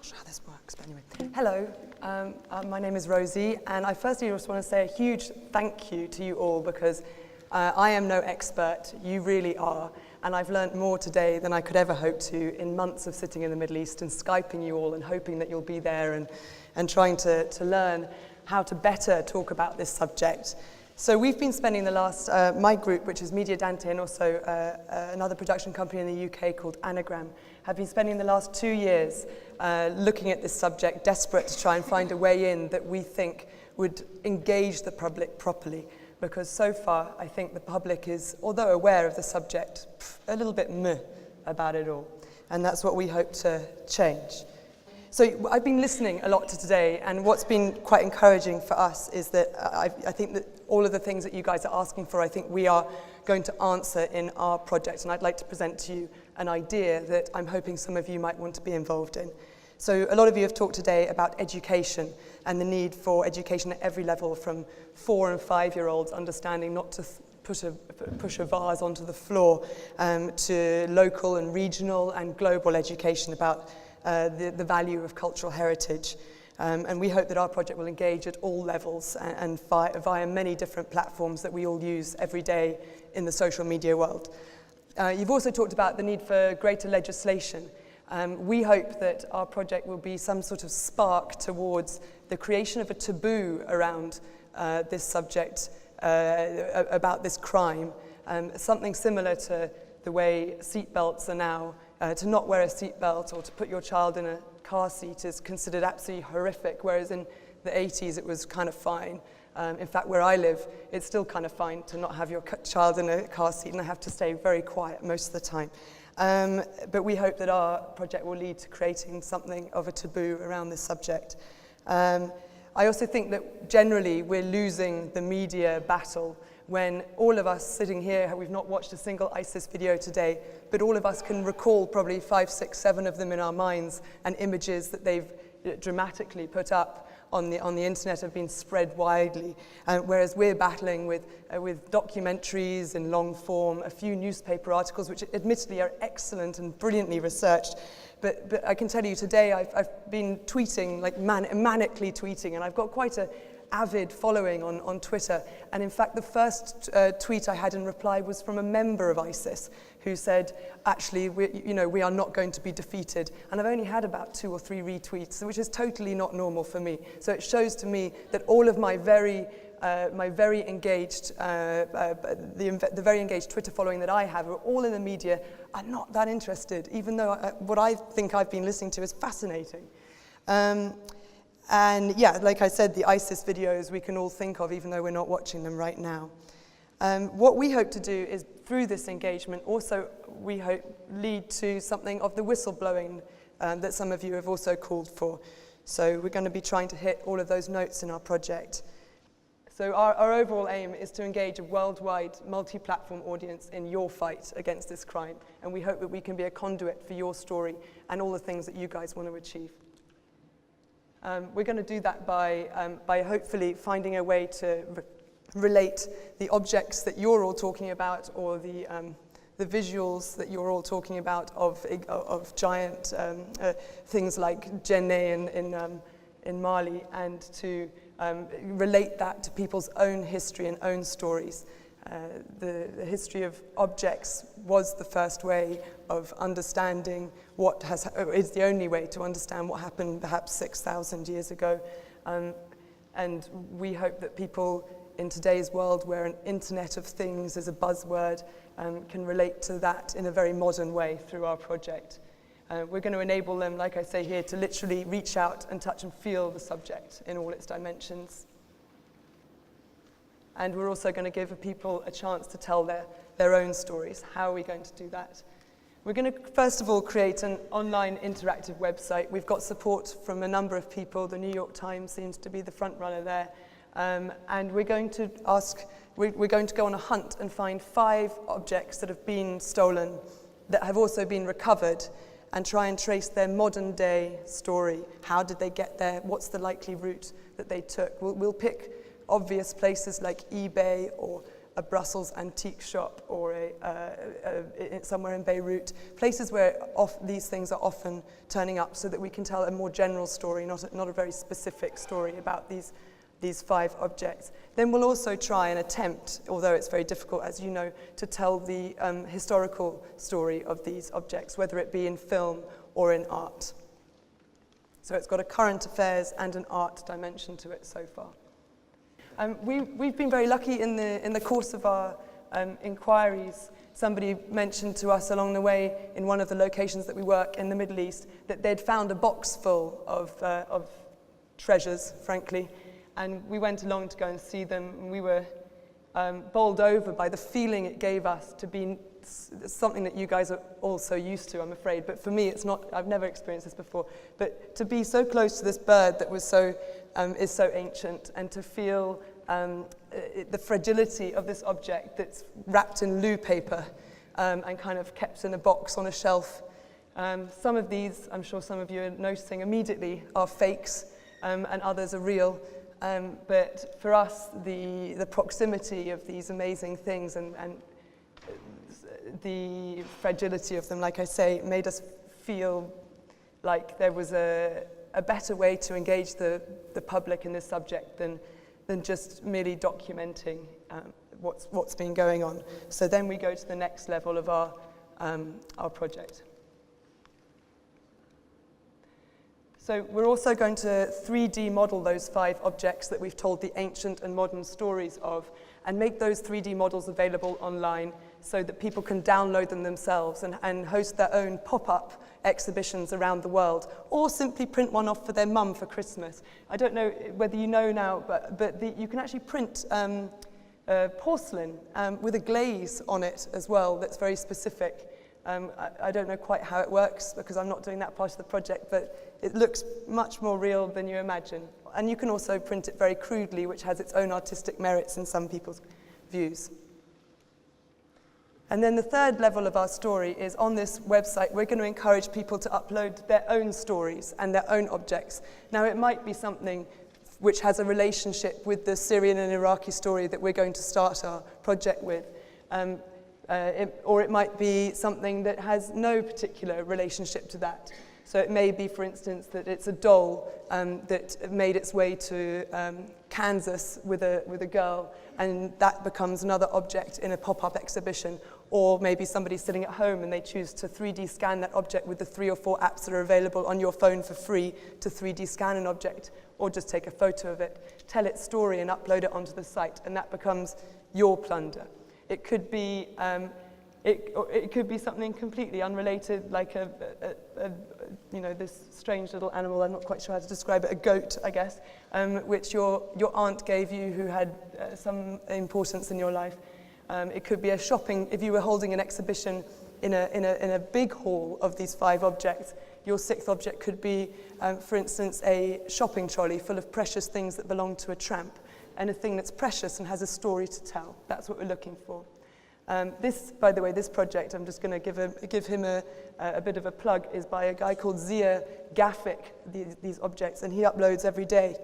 not sure how this works, but anyway. Hello, my name is Rosie, and I firstly just want to say a huge thank you to you all, because I am no expert, you really are, and I've learnt more today than I could ever hope to in months of sitting in the Middle East and Skyping you all and hoping that you'll be there and trying to learn how to better talk about this subject. So we've been spending the last, my group, which is Mediadante, and also another production company in the UK called Anagram, have been spending the last 2 years looking at this subject, desperate to try and find a way in that we think would engage the public properly. Because so far, I think the public is, although aware of the subject, a little bit meh about it all. And that's what we hope to change. So I've been listening a lot to today, and what's been quite encouraging for us is that I think that all of the things that you guys are asking for, I think we are going to answer in our project. And I'd like to present to you an idea that I'm hoping some of you might want to be involved in. So a lot of you have talked today about education and the need for education at every level, from 4- and 5-year-olds understanding not to push a vase onto the floor, to local and regional and global education about the value of cultural heritage. And we hope that our project will engage at all levels and via many different platforms that we all use every day in the social media world. You've also talked about the need for greater legislation. We hope that our project will be some sort of spark towards the creation of a taboo around this subject, about this crime, something similar to the way seatbelts are now. To not wear a seatbelt or to put your child in a car seat is considered absolutely horrific, whereas in the 80s it was kind of fine. In fact, where I live, it's still kind of fine to not have your child in a car seat, and I have to stay very quiet most of the time. But we hope that our project will lead to creating something of a taboo around this subject. I also think that generally we're losing the media battle when all of us sitting here, we've not watched a single ISIS video today, but all of us can recall probably 5, 6, 7 of them in our minds, and images that they've dramatically put up on the internet have been spread widely, whereas we're battling with documentaries in long form, a few newspaper articles which admittedly are excellent and brilliantly researched. But I can tell you today I've been tweeting, like manically tweeting, and I've got quite an avid following on Twitter. And in fact, the first tweet I had in reply was from a member of ISIS who said, actually, we are not going to be defeated. And I've only had about 2 or 3 retweets, which is totally not normal for me. So it shows to me that all of my very engaged, the very engaged Twitter following that I have, are all in the media, are not that interested, even though what I think I've been listening to is fascinating. And yeah, like I said, the ISIS videos we can all think of, even though we're not watching them right now. What we hope to do is, through this engagement, also we hope lead to something of the whistleblowing that some of you have also called for. So we're going to be trying to hit all of those notes in our project. So our overall aim is to engage a worldwide, multi-platform audience in your fight against this crime. And we hope that we can be a conduit for your story and all the things that you guys want to achieve. We're going to do that by hopefully finding a way to relate the objects that you're all talking about, or the visuals that you're all talking about of giant things like Djenné in Mali, and to relate that to people's own history and own stories. The history of objects was the first way of understanding is the only way to understand what happened perhaps 6,000 years ago. And we hope that people in today's world, where an Internet of Things is a buzzword, can relate to that in a very modern way through our project. We're going to enable them, like I say here, to literally reach out and touch and feel the subject in all its dimensions. And we're also going to give people a chance to tell their own stories. How are we going to do that? We're going to, first of all, create an online interactive website. We've got support from a number of people. The New York Times seems to be the front runner there. And we're going to go on a hunt and find 5 objects that have been stolen, that have also been recovered, and try and trace their modern day story. How did they get there? What's the likely route that they took? We'll pick obvious places like eBay or a Brussels antique shop or somewhere in Beirut, places where these things are often turning up so that we can tell a more general story, not a very specific story about these 5 objects. Then we'll also try and attempt, although it's very difficult, as you know, to tell the historical story of these objects, whether it be in film or in art. So it's got a current affairs and an art dimension to it so far. We've been very lucky in the course of our inquiries. Somebody mentioned to us along the way in one of the locations that we work in the Middle East that they'd found a box full of treasures, frankly, and we went along to go and see them, and we were bowled over by the feeling it gave us to be something that you guys are all so used to, I'm afraid, but for me it's not. I've never experienced this before, but to be so close to this bird that was is so ancient, and to feel the fragility of this object that's wrapped in loo paper and kind of kept in a box on a shelf. Some of these, I'm sure some of you are noticing immediately, are fakes, and others are real. But for us, the proximity of these amazing things and the fragility of them, like I say, made us feel like there was a better way to engage the public in this subject than just merely documenting what's been going on. So then we go to the next level of our project. So we're also going to 3D model those 5 objects that we've told the ancient and modern stories of, and make those 3D models available online so that people can download them themselves and host their own pop-up exhibitions around the world, or simply print one off for their mum for Christmas. I don't know whether you know now, but you can actually print porcelain with a glaze on it as well that's very specific. I don't know quite how it works because I'm not doing that part of the project, but it looks much more real than you imagine. And you can also print it very crudely, which has its own artistic merits in some people's views. And then the third level of our story is on this website, we're going to encourage people to upload their own stories and their own objects. Now, it might be something which has a relationship with the Syrian and Iraqi story that we're going to start our project with. Or it might be something that has no particular relationship to that. So it may be, for instance, that it's a doll that made its way to Kansas with a girl, and that becomes another object in a pop-up exhibition. Or maybe somebody's sitting at home and they choose to 3D scan that object with the 3 or 4 apps that are available on your phone for free to 3D scan an object, or just take a photo of it, tell its story and upload it onto the site, and that becomes your plunder. It could be it could be something completely unrelated, like this strange little animal. I'm not quite sure how to describe it. A goat, I guess, which your aunt gave you, who had some importance in your life. It could be a shopping. If you were holding an exhibition in a big hall of these 5 objects, your 6th object could be, for instance, a shopping trolley full of precious things that belong to a tramp, and a thing that's precious and has a story to tell. That's what we're looking for. This, by the way, this project, I'm just going to give him a bit of a plug, is by a guy called Rosie Garthwaite, these objects, and he uploads every day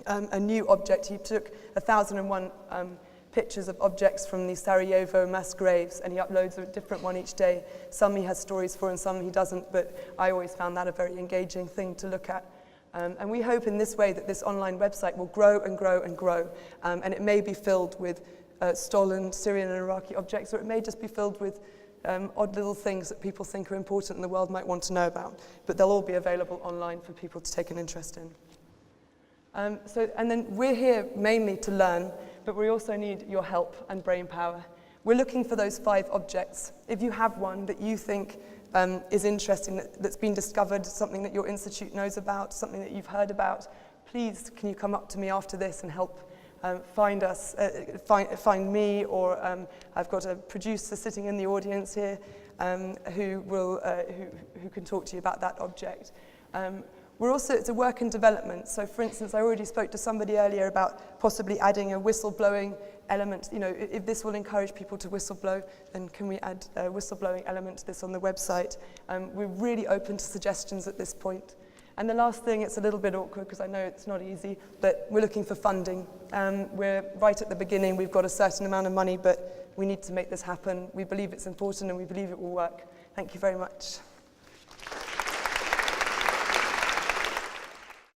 a new object. He took 1,001 pictures of objects from the Sarajevo mass graves, and he uploads a different one each day. Some he has stories for and some he doesn't, but I always found that a very engaging thing to look at. And we hope in this way that this online website will grow and grow and grow, and it may be filled with stolen Syrian and Iraqi objects, or it may just be filled with odd little things that people think are important and the world might want to know about. But they'll all be available online for people to take an interest in. And then we're here mainly to learn, but we also need your help and brainpower. We're looking for those 5 objects. If you have one that you think is interesting, that's been discovered, something that your institute knows about, something that you've heard about, please can you come up to me after this and help find us, find me, or I've got a producer sitting in the audience here who can talk to you about that object. It's a work in development. So, for instance, I already spoke to somebody earlier about possibly adding a whistleblowing element. You know, if this will encourage people to whistleblow, then can we add a whistleblowing element to this on the website? We're really open to suggestions at this point. And the last thing, it's a little bit awkward because I know it's not easy, but we're looking for funding. We're right at the beginning, we've got a certain amount of money, but we need to make this happen. We believe it's important and we believe it will work. Thank you very much.